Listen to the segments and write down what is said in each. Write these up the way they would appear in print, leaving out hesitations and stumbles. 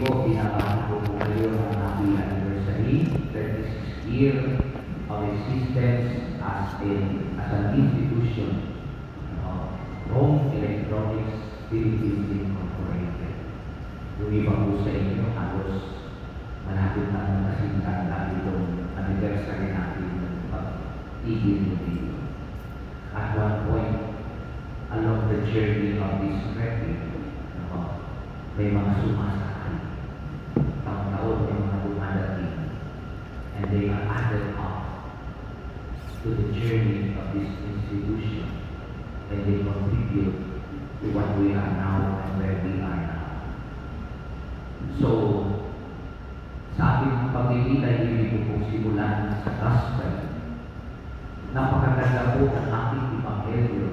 po, binabasa ko po kayo ng happy anniversary, 36th year of existence as an institution of Rome Electronics Philippines Incorporated. Yung iba po sa inyo, halos malapit na ng kasingkat na itong anniversary natin ng pag-igil mo dito. At one point, along the journey of this traffic, may mga sumasakay. Taon-taon may mga dumadating. And they are added up to the journey of this institution. And they contribute to what we are now and where we are now. So, sa ating pag-iilay, hindi ko pong simulan sa gospel. Napakaganda po ng ating Ebanghelyo.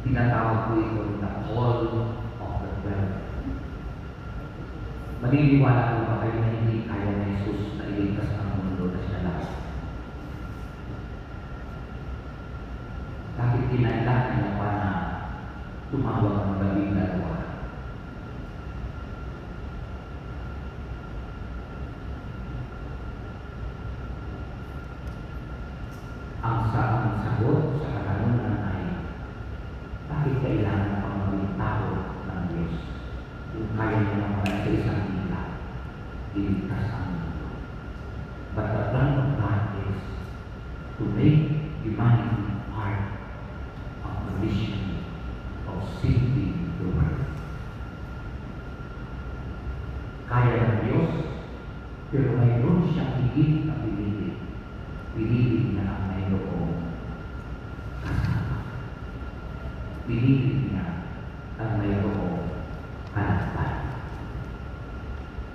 Tinatawag po ito na call of the 12. Maniniwala ko ba kayo na hindi kaya na Jesus na iligtas ang mundo na siya lang? Bakit kinailangan niya pa na tumawag ng 12? Ang sagot sa katanungan ay, bakit kailangan pang maging tao ng Diyos kung kaya niya naman sa isang hila iligtas ang mundo? But the plan of God is to make humanity part of the mission of saving the world. Kaya ng Diyos, pero mayroon siyang higit na pinili. Pinili niya ang mayroong kasama. Pinili niya ang mayroong kalakpan.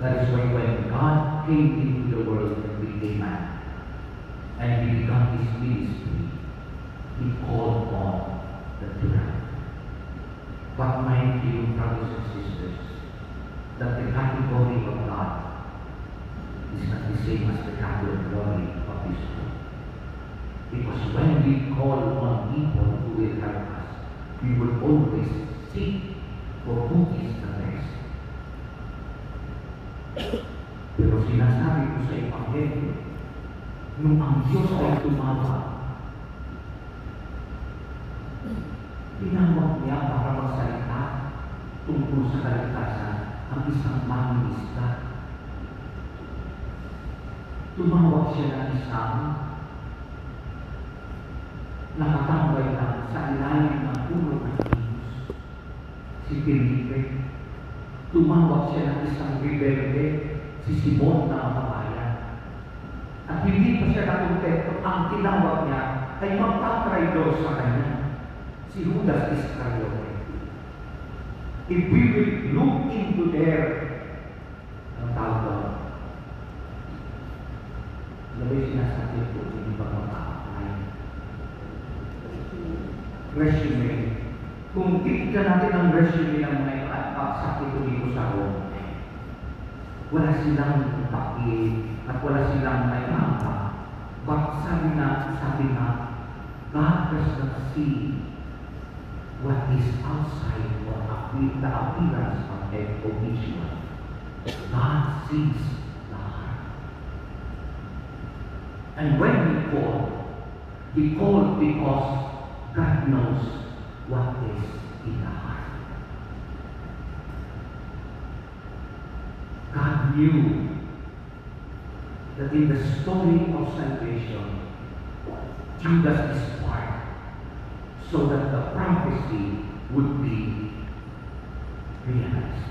That is why when God came into the world and became man, and He began His ministry, He called on the 12. But mind you, brothers and sisters, that the category of God is not the same as the category of this world. Because when we call on people who will help us, we will always seek for who is the best. Pero sinasabi ko sa Ebanghelyo, nung ang Diyos ay tumawag, tinawag niya para magsalita tungkol sa kaligtasan ang isang mangingisda. Tumawag siya ng isang nakatambay lang sa ilalim ng puno ng Diyos, si Felipe. Tumawag siya ng isang rebelde, si Simon na kabayan. At hindi pa siya nakontento, ang tinawag niya ay magpatraidor sa kanya, si Judas Iscariote. If we will look into their ang tawag doon, labay sinasabi ko, hindi ba mag-a-apply? Resume. Kung titignan natin ang resume ng mga pagsakit dito sa Rome, wala silang paki at wala silang may mapa. But sabi na, God does not see what is outside or the appearance of each one. God sees the heart. And when we call because God knows what is in the heart. God knew that in the story of salvation, Judas is part so that the prophecy would be realized.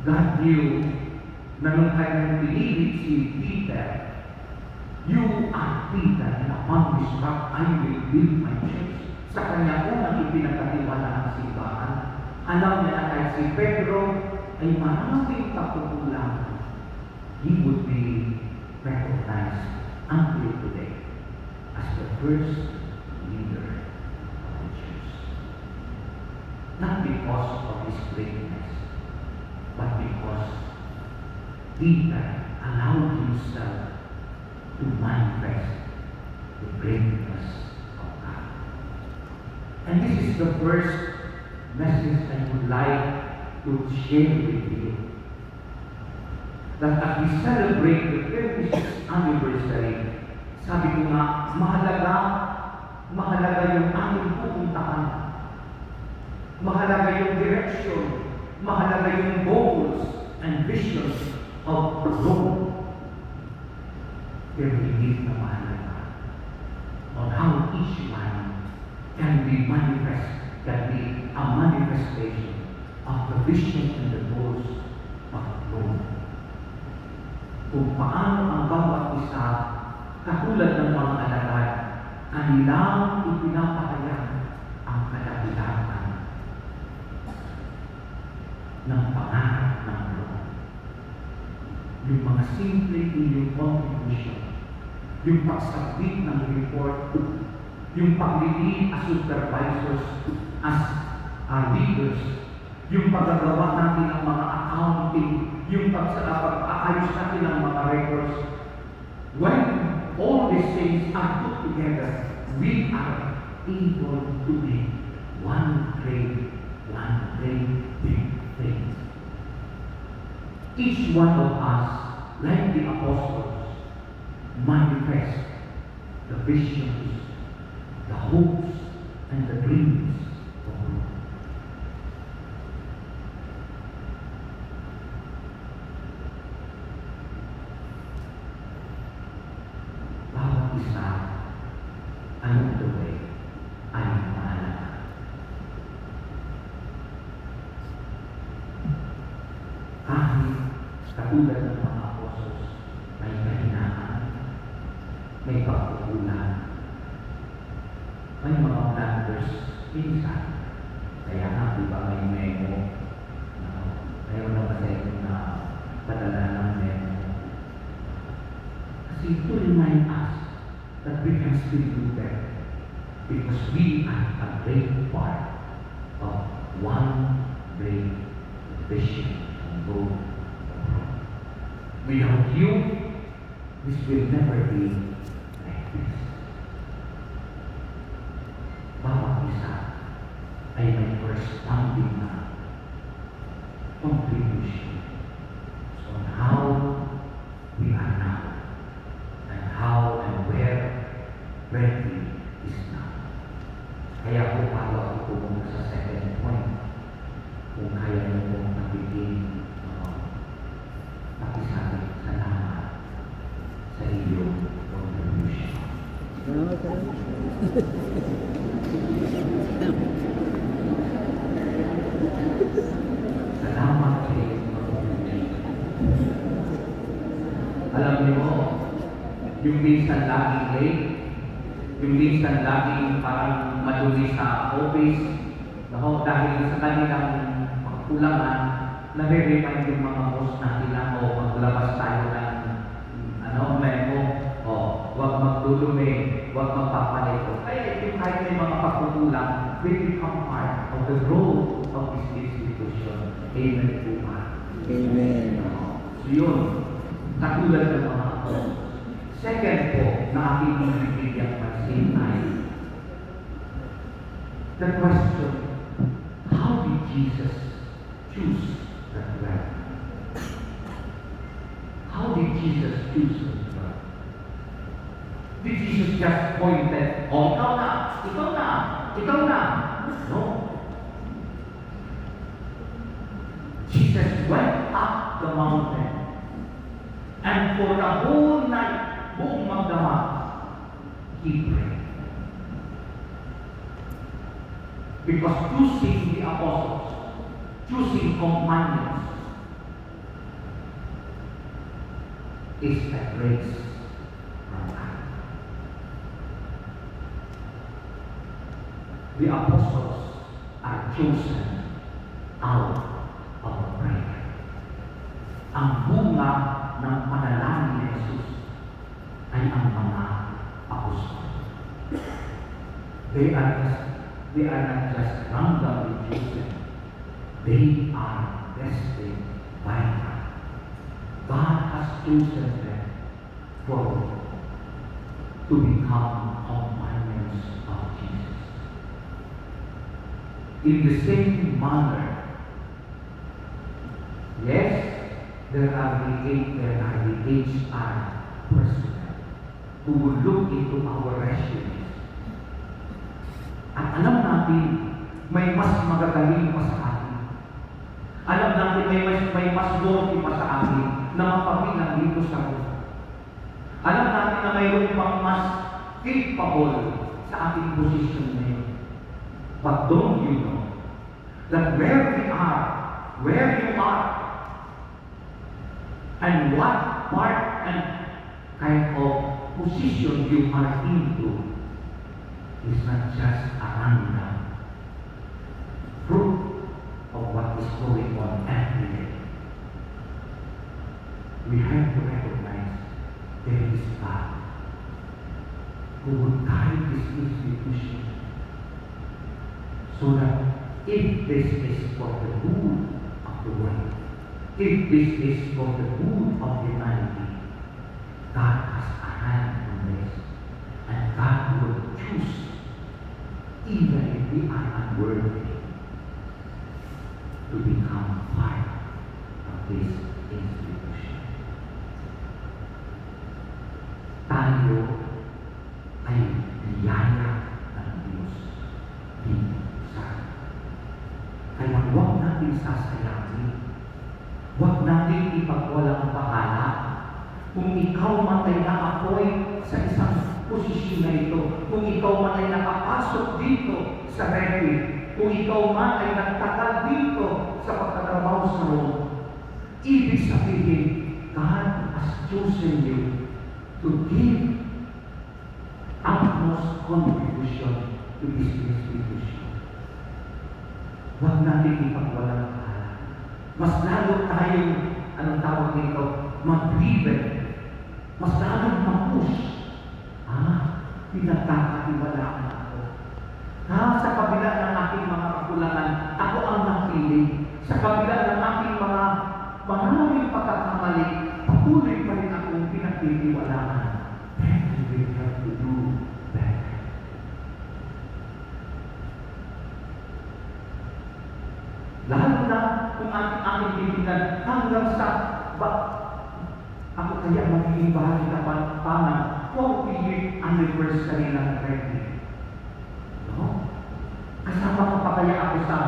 God knew na nung kanyang pinili si Peter, "You are Peter, and upon this rock I will build my church." Sa kanya unang ipinagkatiwala ang simbahan, alam niya na kahit si Pedro ay maraming pagkukulang, he would be recognized until today as the first leader of the church. Not because of his greatness, but because Peter allowed himself to manifest the greatness of God. And this is the first message I would like to share with you that as we celebrate the 36th anniversary, sabi ko nga, mahalaga yung aming pupuntahan. Mahalaga yung direction, mahalaga yung goals and visions of Rome. Pero hindi na mahalaga on how each one can be a manifestation of the vision and the goals of Rome. Kung paano ang bawat isa, katulad ng mga alagad, kanilang ipinapahayag ang kadahilanan ng pangarap ng Rome. Yung mga simple inyong contribution, yung pagsabit ng report, yung paglilid as supervisors, as leaders, yung paggagawa natin ng mga accounting, yung pag-aayos natin ng mga records. When all these things are put together, we are able to be one great big thing. Each one of us, like the apostles, manifest the visions, the hopes, and the dreams of God. Bawat isa, along the way, ay mahalaga. Kahit katulad ng mga apostles, may kahinaan, may pagkukulan, may mga blunders minsan. Kaya nga, di ba may memo? Ayaw na ba na padala ng memo? Kasi to remind us that we can still do better because we are a great part of one great vision and goal. Without you, this will never be like this. Bawat isa ay may corresponding na contribution on how we are now and how and where he is now. Kaya po bago ako pumunta sa second point, kung kaya niyo pong nabigin pakisabi, salamat sa iyong contribution. Salamat sa iyong contribution. Alam niyo, yung minsan laging late, yung minsan laging parang maduli sa office, dahil sa kanilang pagkulangan, nare-remind yung mga boss natin na maglabas tayo ng memo, huwag magdulumi, huwag magpapalito. Kaya yung kahit may mga pagkukulang, will become part of the growth of this institution. Amen po ba? Amen. So yun, katulad ng mga boss. Second po, na aking bibigyan pansin ay the question, how did Jesus choose that well? How did Jesus choose that well? Did Jesus just pointed, ikaw na, ikaw na, ikaw na? No. Jesus went up the mountain and for the whole night, buong magdamag, he prayed. Because choosing the apostles, choosing companions, is a grace from God. The apostles are chosen out of prayer. Ang bunga ng panalangin ni Jesus ay ang mga apostol. They are not just randomly chosen. They are destined by God. God has chosen them to become companions of Jesus. In the same manner, yes, there are the HR personnel who will look into our resumes. At alam natin, may mas magagaling pa sa atin. Alam natin, may mas worthy pa sa atin na mapabilang dito sa mundo. Alam natin na mayroon pang mas capable sa ating posisyon ngayon. But don't you know that where we are, where you are, and what part and kind of position you are into is not just a random fruit of what is going on every day. We have to recognize there is God who will guide this institution so that if this is for the good of the world, if this is for the good of humanity, God has a hand on this, and God will choose, even if we are unworthy, to become part of this institution. Tayo ay biyaya ng Diyos dito sa atin. Kaya huwag natin sasayangin. Huwag natin ipagwalang bahala. Kung ikaw man ay naka-appoint sa isang posisyon na ito, kung ikaw man ay nakapasok dito sa record, kung ikaw man ay nagtagal dito sa pagtatrabaho sa Rome, ibig sabihin, God has chosen you to give utmost contribution to this institution. Huwag natin ipagwalang bahala. Mas lalo tayong, anong tawag nito, mag-driven. Mas lalo mag-push. Pinagkakatiwalaan ako. Sa kabila ng aking mga kakulangan, ako ang napili. Sa kabila ng aking mga maraming pagkakamali, patuloy pa rin akong pinagtitiwalaan. Then we will have to do better. Lalo na kung aking bibigyan hanggang sa ako kaya magiging bahagi na panang 40th anniversary ng Ready. No? Kasama ko pa kaya ako sa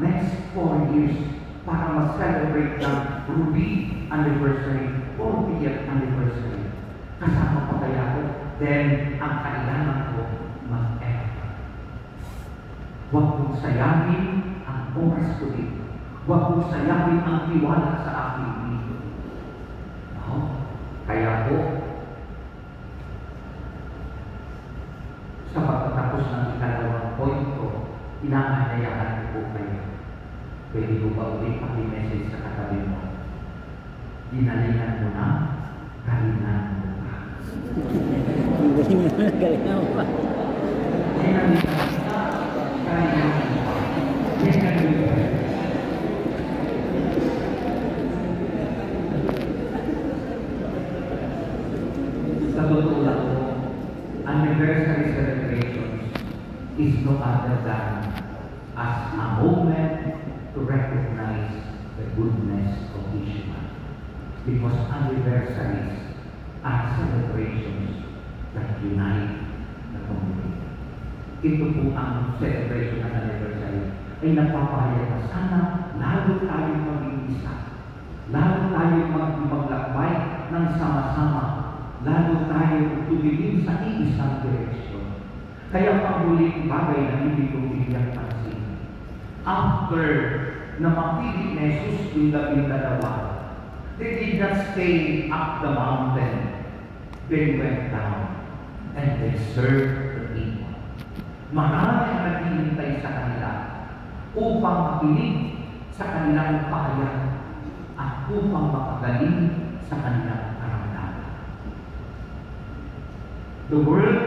next 4 years para mag-celebrate ng Ruby anniversary, 40th anniversary. Kasama pa kaya ako, then ang kailangan ko mag-effort. Huwag kong sayangin ang oras ko dito. Huwag kong sayangin ang tiwala sa aking dito. No? Kaya po, sa pagtatapos ng ikalawang point ko, inaanyayahan ko po kayo. Pwede ko ba ulit paki-message sa katabi mo? Ginalingan mo na, galingan mo na. Galingan mo pa. Ginalingan mo na, galingan mo pa. Ginalingan mo pa. Sa totoo lang po, anniversary celebrations is no other than as a moment to recognize the goodness of each one. Because anniversaries are celebrations that unite the community. Ito po ang celebration ng anniversary ay nagpapahayag na sana lalo tayong maging isa, lalo tayong maglakbay ng sama-sama, lalo tayo tumingin sa iisang direksyon. Kaya panghuling bagay na hindi ko bigyan pansin. After na mapili ni Jesus yung 12, they did not stay up the mountain. They went down and they served the people. Marami ang naghihintay sa kanila upang makinig sa kanilang pahayag at upang makagaling sa kanilang karamdaman. The world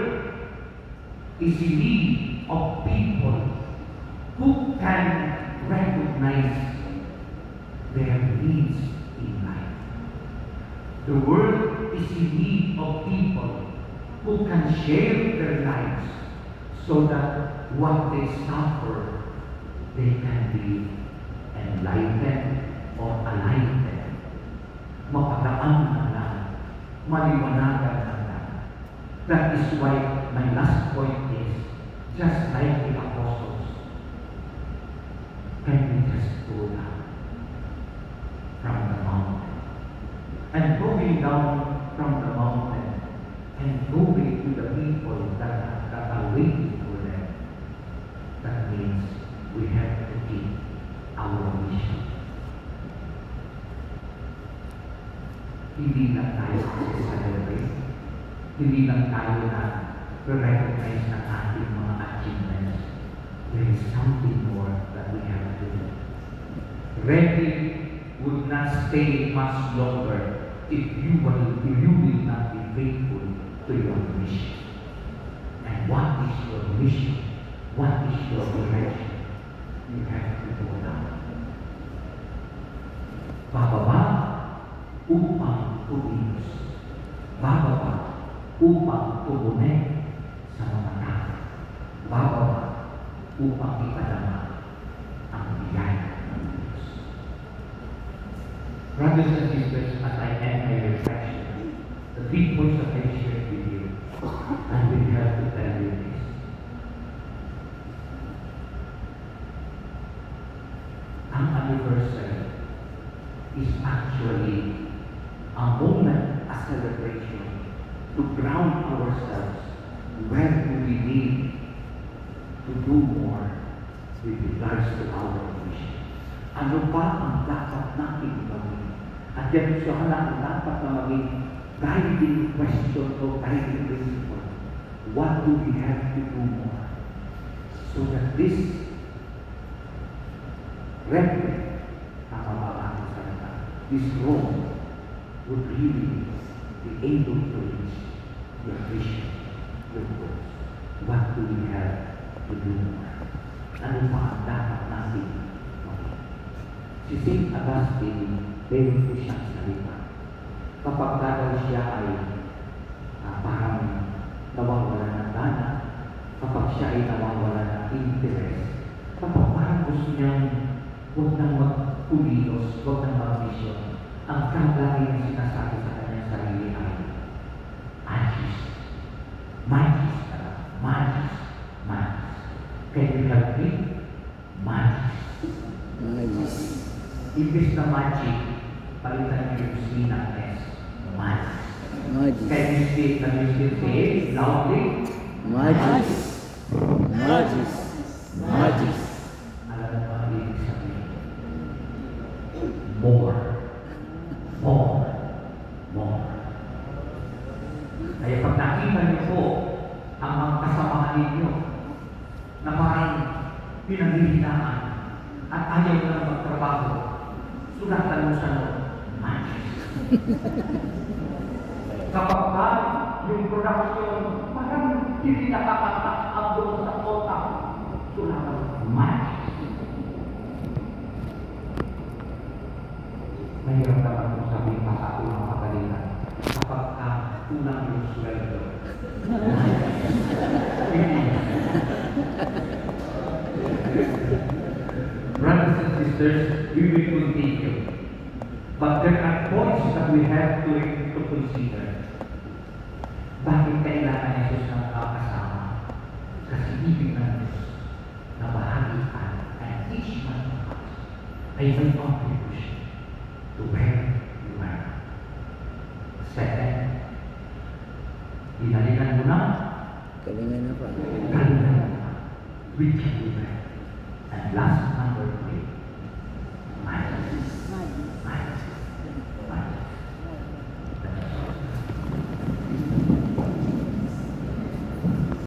is in need of people who can recognize their needs in life. The world is in need of people who can share their lives so that what they suffer, they can be enlightened or enlightened maliwanagan ng lahat. That is why my last point is, just like the apostles, can we just go down from the mountain? And going down from the mountain and going to the people that are waiting for them, that means we have to keep our mission. Hindi lang tayo celebrate, hindi lang tayo na recognize ng ating mga achievements. There is something more that we have to do. Ready would not stay much longer if you will not be faithful to your mission. And what is your mission? What is your direction? You have to go down. Bababa upang tumilos. Bababa upang tumunek sa mga tao. Bababa upang ipadama ang biyaya ng Diyos. Brothers and sisters, as I end my reflection, the 3 points that I shared with you, I will have to tell you this. Ang anniversary is actually a moment, a celebration, to ground ourselves where do we need to do more with regards to our mission. Ano ba ang dapat natin gawin? At yan siya ang dapat na maging guiding question o guiding principle. What do we have to do more? So that this record, this road would really be able to reach your vision, your goals. What do we have to do more? Ano pa ang dapat natin gawin? Si St. Augustine, meron po siyang salita. Kapag daw siya ay parang nawawala ng gana, kapag siya ay nawawala ng interest, kapag parang gusto niyang huwag nang magpulilos, huwag nang mag-mission, ang kagagay na sinasabi sa kanyang sarili ay magis. Magis ka lang. Magis. Magis. Can you help me? Magis. Magis. Imbis na magic, palitan niyo yung C ng S. Magis. Magis. Can you still say it loudly? Magis. Magis. Magis. Alam mo ang ibig sabihin? More. More. More. Kaya pag nakita niyo po ang mga kasamahan ninyo na parang pinanghihinaan at ayaw na magtrabaho, sulatan mo sa loob, magis. Kapag ba yung production parang hindi nakakatakabdo sa otak, sulatan mo, magis. Mahirap naman kung sabihin pa sa ating mga kapalitan kapag kulang yung sweldo. Brothers and sisters, we will continue. But there are points that we have to consider. Bakit kailangan ni Jesus ng kasama? Kasi ibig ng Diyos na bahagian and each one of us ay may contribution to where you are. Second, dinalikan mo na, Kalingan na pa. galingan mo na, which you are. And last, number 3, mindfulness. Mindfulness.